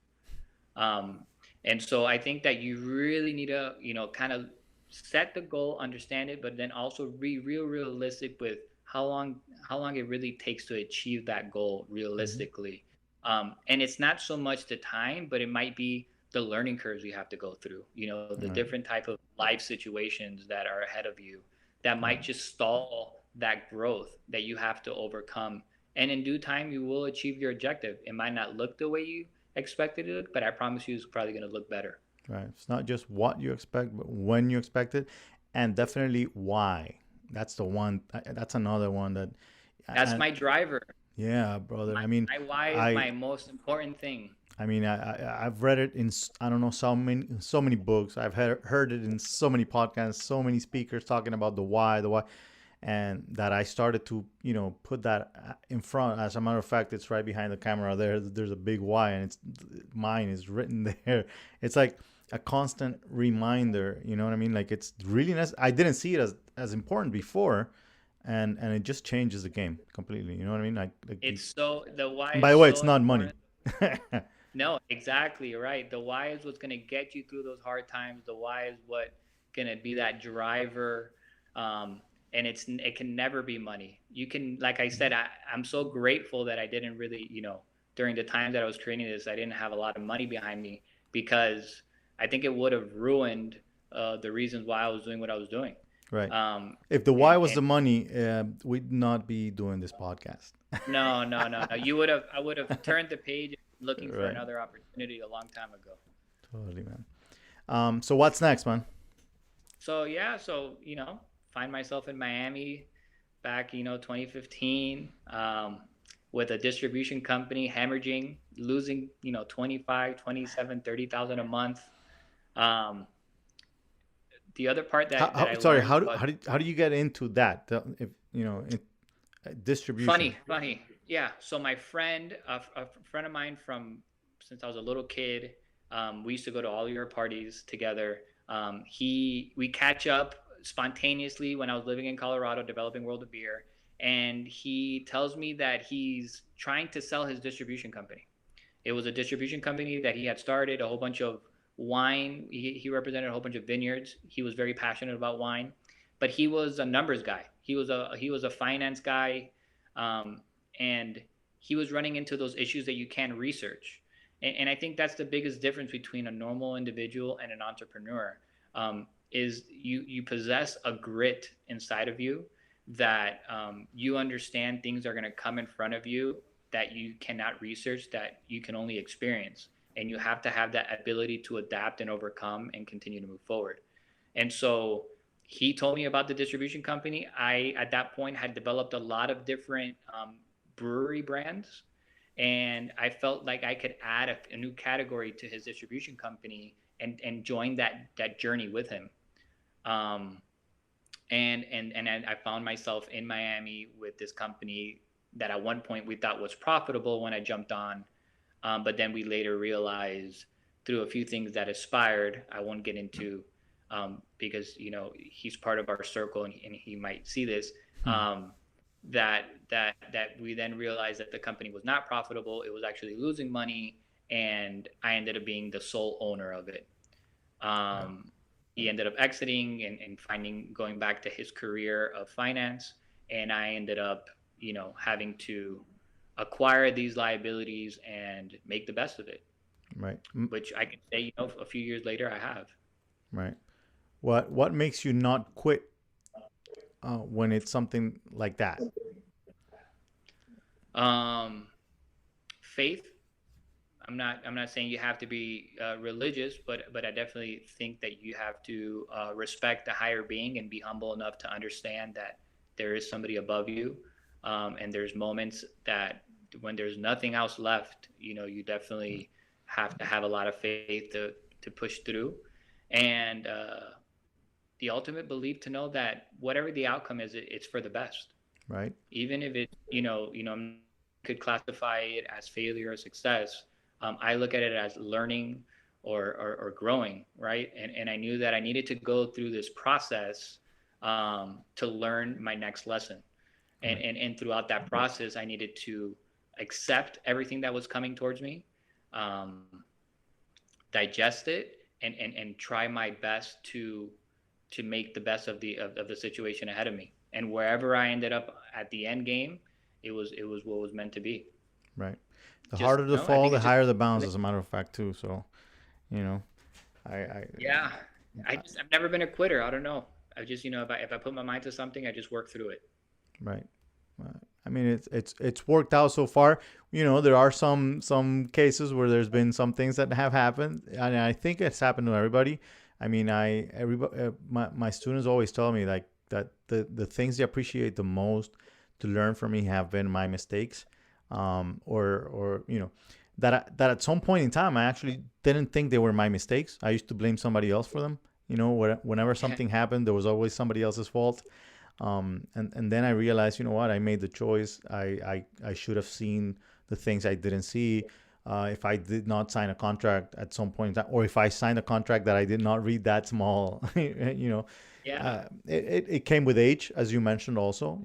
Um, and so I think that you really need to, kind of set the goal, understand it, but then also be realistic with how long how long it really takes to achieve that goal Mhm. realistically. And it's not so much the time, but it might be the learning curves you have to go through. The Right. different type of life situations that are ahead of you that might Right. just stall that growth that you have to overcome. And in due time, you will achieve your objective. It might not look the way you expected it to look, but I promise you it's probably going to look better. Right. It's not just what you expect, but when you expect it, and definitely why. That's the one. That's another one that. That's And my driver. yeah, brother. My, I mean, my why is I my most important thing. I've read it in I don't know so many books. I've heard it in so many podcasts, so many speakers talking about the why, and that I started to put that in front. As a matter of fact, it's right behind the camera there. There's a big why, and it's mine is written there. It's like a constant reminder. You know what I mean? Like it's really nice. I didn't see it as important before, and it just changes the game completely. You know what I mean? Like the. The why And by is the way, it's so not money. important. No, exactly right. The why is what's going to get you through those hard times. The why is what going to be that driver. Um, and it can never be money. You can, like I said, I'm so grateful that I didn't really, during the time that I was creating this, I didn't have a lot of money behind me because I think it would have ruined the reasons why I was doing what I was doing. Right. Um, If the why and was and the money, we'd not be doing this podcast. no, no, no, no. I would have turned the page looking for Right. another opportunity a long time ago. Totally, man. So what's next, man? So yeah, so find myself in Miami back 2015 with a distribution company hemorrhaging, losing 25, 27, 30,000 a month. Um, the other part that I Sorry, learned was how do you get into that? If distribution. funny. Yeah. So my friend, a friend of mine from since I was a little kid, we used to go to all your parties together. We catch up spontaneously when I was living in Colorado, developing World of Beer, and he tells me that he's trying to sell his distribution company. It was a distribution company that he had started, a whole bunch of wine. He represented a whole bunch of vineyards. He was very passionate about wine, but he was a numbers guy. He was a finance guy, um, and he was running into those issues that you can research. And I think that's the biggest difference between a normal individual and an entrepreneur. Is you possess a grit inside of you that you understand things are going to come in front of you that you cannot research, that you can only experience, and you have to have that ability to adapt and overcome and continue to move forward. And so he told me about the distribution company. I at that point had developed a lot of different brewery brands, and I felt like I could add a new category to his distribution company and join that journey with him. Um, and I found myself in Miami with this company that at one point we thought was profitable when I jumped on, but then we later realized through a few things that aspired. I won't get into because he's part of our circle, and he might see this. Hmm. That we then realized that the company was not profitable. It was actually losing money, and I ended up being the sole owner of it. Right. He ended up exiting and going back to his career of finance, and I ended up having to acquire these liabilities and make the best of it, Right. which I can say, a few years later I have. Right. What makes you not quit when it's something like that? Um, Faith. I'm not saying you have to be religious, but I definitely think that you have to respect the higher being and be humble enough to understand that there is somebody above you, and there's moments that when there's nothing else left, you definitely have to have a lot of faith to push through, and the ultimate belief to know that whatever the outcome is, it's for the best. Right. Even if it, could classify it as failure or success. I look at it as learning or growing, right? And I knew that I needed to go through this process to learn my next lesson. And, Right. and, and throughout that process, I needed to accept everything that was coming towards me, um, digest it, and try my best to make the best of the situation ahead of me. And wherever I ended up at the end game, it was what was meant to be. Right. The Just harder the I fall, think the it's just higher the bounce, as a matter of fact, too. So, you know, I yeah. I've never been a quitter. I don't know. I just if I put my mind to something, I just work through it. right. I mean, it's worked out so far. You know, there are some cases where there's been some things that have happened, and I think it's happened to everybody. I mean, everybody, my students always tell me like that the things they appreciate the most to learn from me have been my mistakes, or that at some point in time I actually didn't think they were my mistakes. I used to blame somebody else for them. You know, whenever something happened, there was always somebody else's fault. And then I realized, you know what, I made the choice. I should have seen the things I didn't see. If I did not sign a contract at some point in time, or if I signed a contract that I did not read that small, Yeah. it came with age, as you mentioned also,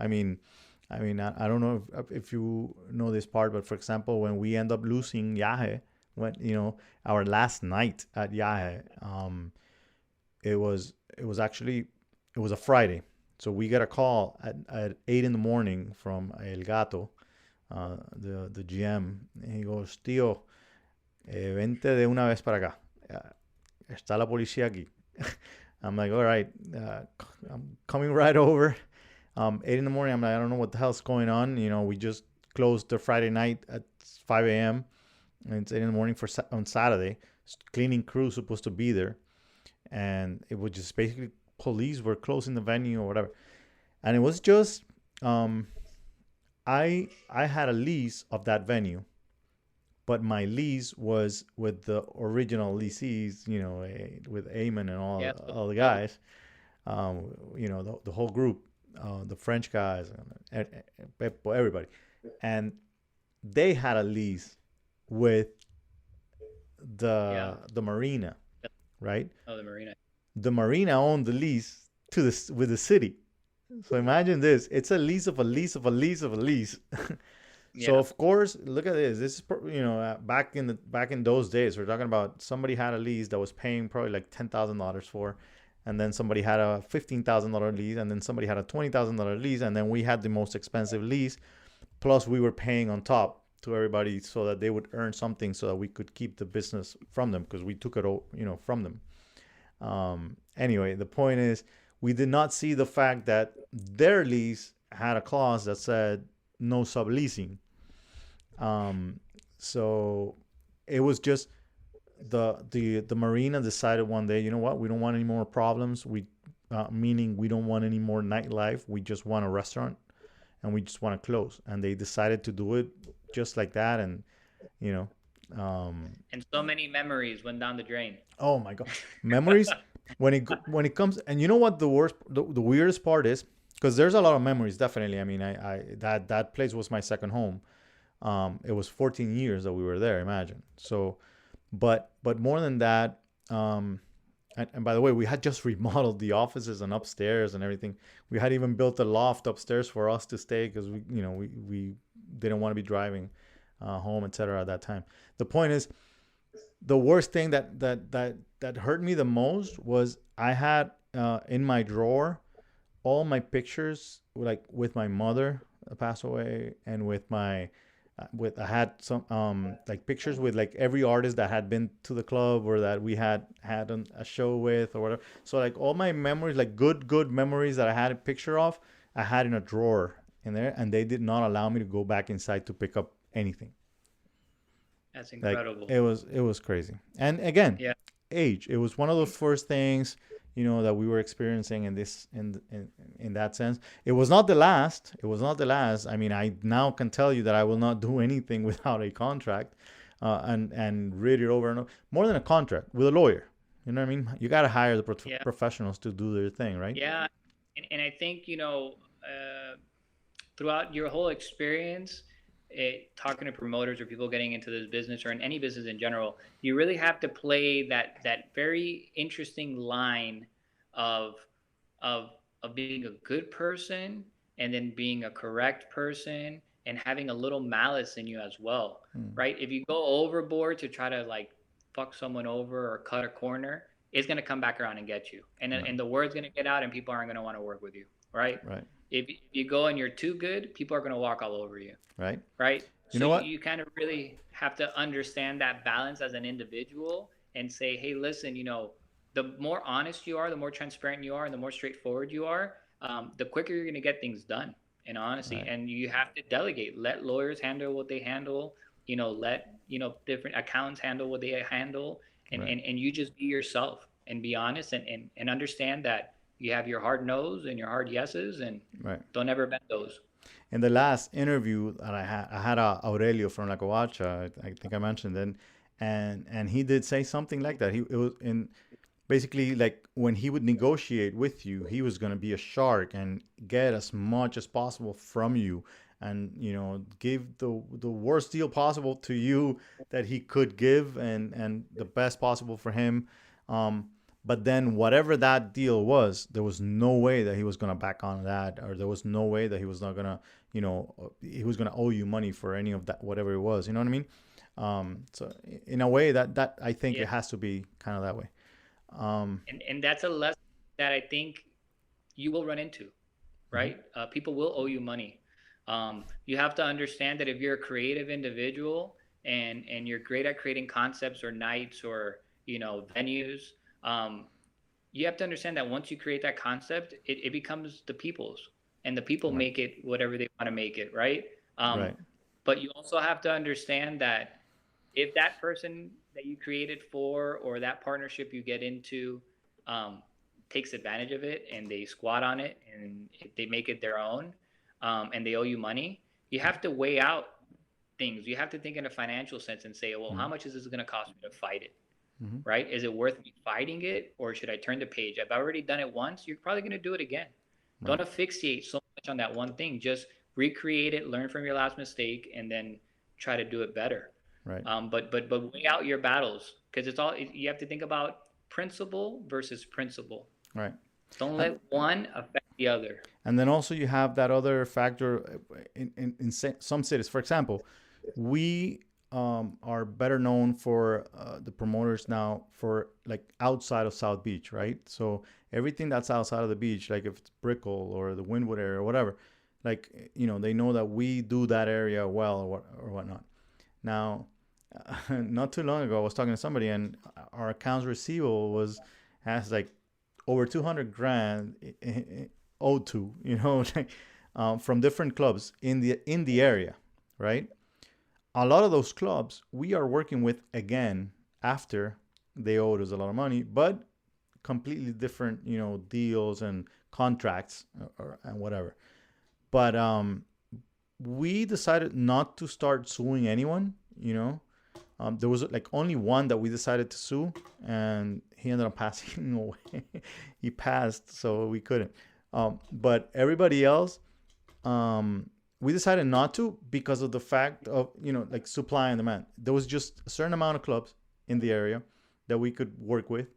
I don't know if you know this part, but for example, when we end up losing Yahe, when, our last night at Yahe, it was a Friday. So we got a call at 8 in the morning from El Gato, the GM. And he goes, tío, vente de una vez para acá. Está la policía aquí. I'm like, all right, I'm coming right over. 8 in the morning, I'm like, I don't know what the hell's going on. We just closed the Friday night at 5 a.m. And it's 8 in the morning on Saturday. Cleaning crew supposed to be there. And it was just basically police were closing the venue or whatever. And it was just, I had a lease of that venue, but my lease was with the original lessees, with Eamon and Yeah. all the guys, the whole group, the French guys, and Pepo, everybody. And they had a lease with Yeah. the marina, right? Oh, the marina. The marina owned the lease with the city. So imagine this. It's a lease of a lease of a lease of a lease. So Yeah. of course, look at this. This is back in those days. We're talking about somebody had a lease that was paying probably like $10,000 for, and then somebody had a $15,000 lease, and then somebody had a $20,000 lease, and then we had the most expensive lease. Plus, we were paying on top to everybody so that they would earn something, so that we could keep the business from them because we took it from them. Anyway, the point is, we did not see the fact that their lease had a clause that said no subleasing. So it was just the marina decided one day, you know what, we don't want any more problems. Meaning we don't want any more nightlife. We just want a restaurant, and we just want to close. And they decided to do it just like that, and you know, And so many memories went down the drain. oh my god, memories when it comes. And you know what the weirdest part is, because there's a lot of memories, definitely. I mean, I that place was my second home. It was 14 years that we were there, imagine. So But more than that, and by the way, we had just remodeled the offices and upstairs and everything. We had even built a loft upstairs for us to stay because we didn't want to be driving home, etc. At that time. The point is, the worst thing that hurt me the most was I had in my drawer all my pictures, like with my mother passed away, and with my with I had some like pictures with like every artist that had been to the club or that we had a show with or whatever. So like all my memories, like good memories that I had a picture of, I had in a drawer in there, and they did not allow me to go back inside to pick up anything. That's Like incredible. it was crazy. And again, Yeah. age. It was one of those first things, that we were experiencing in this in that sense. It was not the last. It was not the last. I mean, I now can tell you that I will not do anything without a contract, and read it over and over. More than a contract, with a lawyer. You know what I mean? You got to hire the Yeah. professionals to do their thing, right? Yeah. And I think, throughout your whole experience, talking to promoters or people getting into this business or in any business in general, you really have to play that very interesting line of of being a good person and then being a correct person and having a little malice in you as well, Mm. right? If you go overboard to try to like fuck someone over or cut a corner, it's gonna come back around and get you, Right. and the word's gonna get out, and people aren't gonna want to work with you, right? Right. If you go and you're too good, people are gonna walk all over you, Right. right? You So know what? you kind of really have to understand that balance as an individual and say, hey, listen, the more honest you are, the more transparent you are, and the more straightforward you are, the quicker you're going to get things done. In honesty, Right. and you have to delegate. Let lawyers handle what they handle. Let different accountants handle what they handle, and Right. and you just be yourself and be honest, and understand that you have your hard no's and your hard yeses, and Right. don't ever bend those. In the last interview that I had Aurelio from La Covacha. I think I mentioned it, and he did say something like that. It was in basically like when he would negotiate with you, he was going to be a shark and get as much as possible from you, and give the worst deal possible to you that he could give, and the best possible for him. Um, but then whatever that deal was, there was no way that he was going to back on that, or there was no way that he was not going to, he was going to owe you money for any of that, whatever it was. You know what I mean? So in a way that I think Yeah. it has to be kind of that way. Um, And that's a lesson that I think you will run into, mhm. right? People will owe you money. You have to understand that if you're a creative individual and you're great at creating concepts or nights or venues, um, you have to understand that once you create that concept, it becomes the people's, and the people Right. make it whatever they want to make it, right? Um, Right. but you also have to understand that if that person that you created for or that partnership you get into um, takes advantage of it and they squat on it and if they make it their own, and they owe you money, you have to weigh out things. You have to think in a financial sense and say, well, how Mhm. much is this going to cost me to fight it? Mhm. Right? Is it worth me fighting it, or should I turn the page? I've already done it once. You're probably going to do it again. Don't Right. asphyxiate so much on that one thing. Just recreate it, learn from your last mistake, and then try to do it better. Right. But weigh out your battles, because it's all you have to think about: principle versus principle. Right. Don't And let one affect the other. and then also you have that other factor in some cities. For example, we are better known for the promoters now for like outside of South Beach, right? So everything that's outside of the beach, like if it's Brickell or the Wynwood area or whatever, like they know that we do that area well or whatnot. Now, not too long ago, I was talking to somebody, and our accounts receivable has like over 200 grand owed to, like, from different clubs in the area, right? A lot of those clubs we are working with again after they owed us a lot of money, but completely different, deals and contracts, and whatever. But we decided not to start suing anyone. There was like only one that we decided to sue, and he ended up passing away. He passed, so we couldn't. But everybody else, we decided not to because of the fact of like supply and demand. There was just a certain amount of clubs, in the area that we could work with.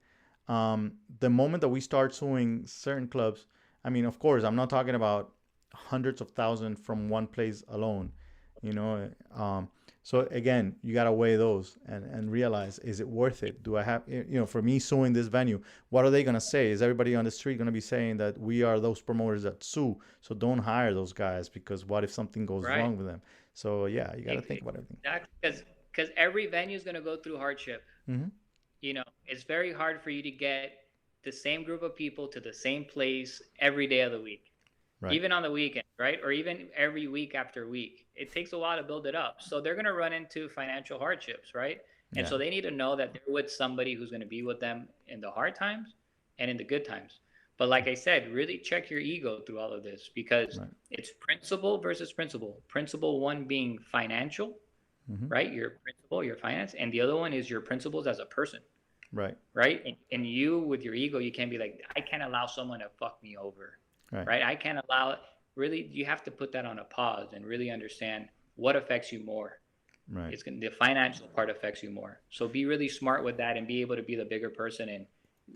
The moment that we start suing certain clubs, I mean, of course, I'm not talking about hundreds of thousands from one place alone, you know. So again, you gotta weigh those and realize, is it worth it? Do I have, for me suing this venue, what are they gonna say? Is everybody on the street gonna be saying that we are those promoters that sue? So don't hire those guys, because what if something goes Right. wrong with them? So yeah, you gotta think about everything. Exactly. Because every venue is going to go through hardship. Mm-hmm. It's very hard for you to get the same group of people to the same place every day of the week, Right. even on the weekend, right? Or even every week after week. It takes a while to build it up. So they're going to run into financial hardships, right? And Yeah. so they need to know that they're with somebody who's going to be with them in the hard times and in the good times. But like I said, really check your ego through all of this, because Right. it's principle versus principle. Principle one being financial, Mm-hmm. right? Your principle, your finance, and the other one is your principles as a person, Right. right? And you, with your ego, you can't be like, I can't allow someone to fuck me over, Right. right? I can't allow it. Really, you have to put that on a pause and really understand what affects you more. Right. The financial part affects you more. So be really smart with that and be able to be the bigger person and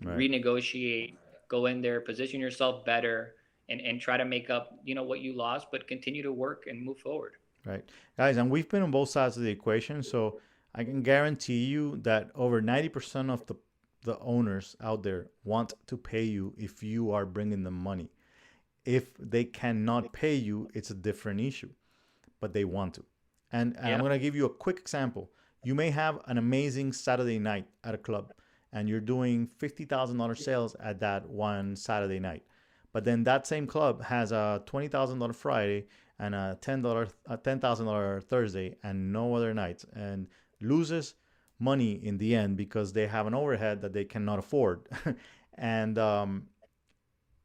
Right. renegotiate, go in there, position yourself better, and try to make up, what you lost, but continue to work and move forward. Right. Guys, and we've been on both sides of the equation, so I can guarantee you that over 90% of the owners out there want to pay you if you are bringing them money. If they cannot pay you, it's a different issue, but they want to. And I'm Yeah. going to give you a quick example. You may have an amazing Saturday night at a club, and you're doing $50,000 sales at that one Saturday night. But then that same club has a $20,000 Friday and a $10,000 Thursday and no other nights, and loses money in the end because they have an overhead that they cannot afford. And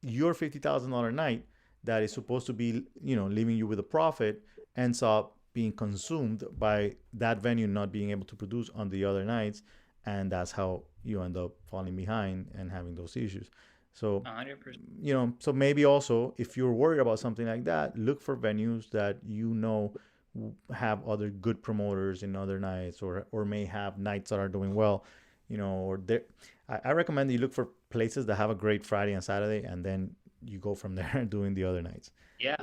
your $50,000 night that is supposed to be, leaving you with a profit, ends up being consumed by that venue not being able to produce on the other nights, and that's how you end up falling behind and having those issues. So 100%. so maybe also, if you're worried about something like that, look for venues that have other good promoters in other nights, or may have nights that are doing well, or I recommend you look for places that have a great Friday and Saturday, and then you go from there doing the other nights. Yeah.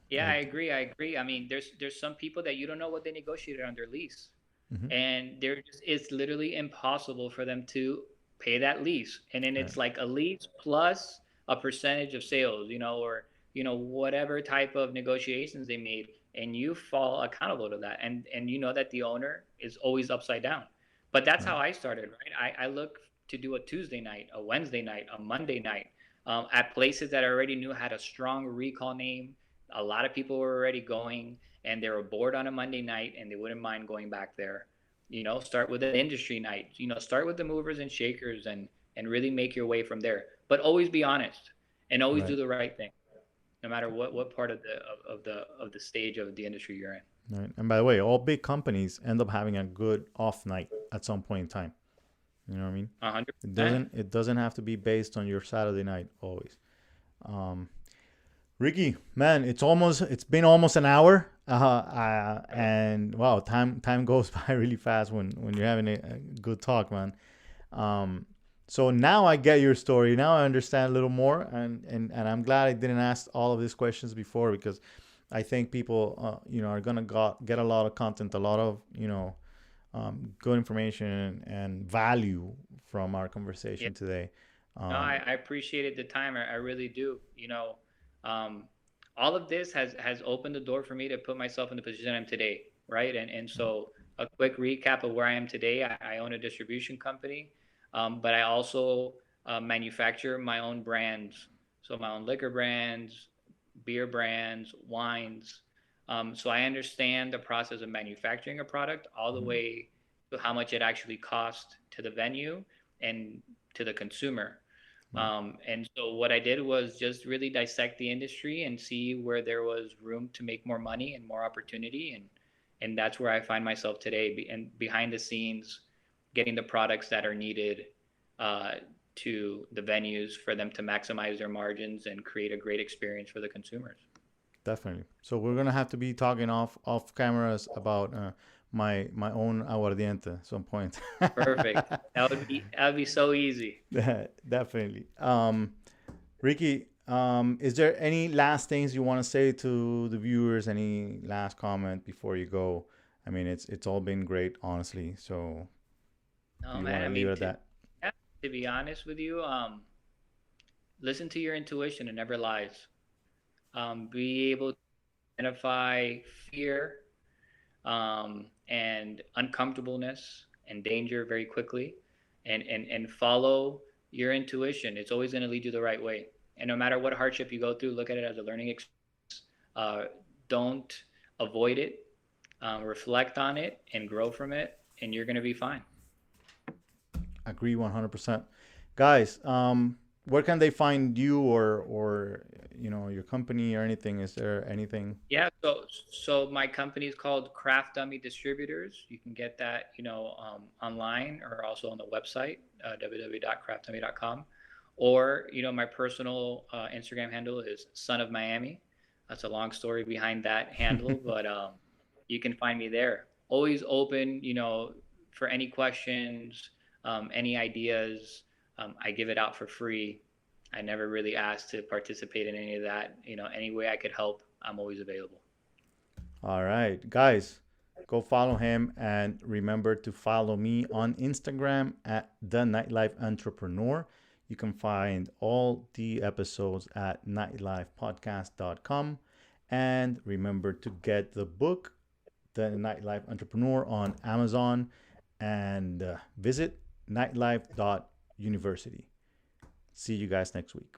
Yeah, I Like, agree. I agree. I mean, there's some people that you don't know what they negotiated on their lease, mhm, and it's literally impossible for them to pay that lease. And then right, it's like a lease plus a percentage of sales, or whatever type of negotiations they made, and you fall accountable to that. And you know that the owner is always upside down. But that's right, how I started, right? I look to do a Tuesday night, a Wednesday night, a Monday night, at places that I already knew had a strong recall name. A lot of people were already going, and they were bored on a Monday night, and they wouldn't mind going back there. Start with an industry night. Start with the movers and shakers, and really make your way from there. But always be honest, and always right, do the right thing, no matter what part of the stage of the industry you're in. right. And by the way, all big companies end up having a good off night at some point in time. You know what I mean? A hundred It percent. doesn't it doesn't have to be based on your Saturday night always. Ricky, man, it's been almost an hour, and wow, time goes by really fast when you're having a good talk, man. So now I get your story. Now I understand a little more, and I'm glad I didn't ask all of these questions before, because I think people, are gonna get a lot of content, a lot of good information and value from our Yeah. conversation today. No, Um, I appreciated the time. I really do. Um, all of this has opened the door for me to put myself in the position I'm today, right? And so a quick recap of where I am today. I own a distribution company, but I also manufacture my own brands. So my own liquor brands, beer brands, wines. So I understand the process of manufacturing a product all the mhm, way to how much it actually costs to the venue and to the consumer. right. And so what I did was just really dissect the industry and see where there was room to make more money and more opportunity. And that's where I find myself today, and behind the scenes, getting the products that are needed uh, to the venues for them to maximize their margins and create a great experience for the consumers. Definitely. So we're gonna have to be talking off cameras about my own aguardiente at some point. Perfect. That would be so easy. Definitely. Ricky, is there any last things you want to say to the viewers? Any last comment before you go? I mean, it's all been great, honestly. So, do No, you man. want I to leave it mean, at that? yeah, to be honest with you, listen to your intuition. It never lies. Be able to identify fear, and uncomfortableness and danger very quickly, and follow your intuition. It's always going to lead you the right way. And no matter what hardship you go through, look at it as a learning experience. Uh, don't avoid it. Reflect on it and grow from it, and you're going to be fine. Agree 100%. Guys, where can they find you or your company or anything? Is there anything? Yeah, so my company is called Craft Dummy Distributors. You can get that, online or also on the website, www.craftdummy.com. Or, my personal Instagram handle is Son of Miami. That's a long story behind that handle, but you can find me there. Always open, for any questions, any ideas. I give it out for free. I never really asked to participate in any of that. Any way I could help, I'm always available. All right, guys, go follow him and remember to follow me on Instagram at the Nightlife Entrepreneur. You can find all the episodes at nightlifepodcast.com. And remember to get the book, The Nightlife Entrepreneur, on Amazon and visit nightlife.university. See you guys next week.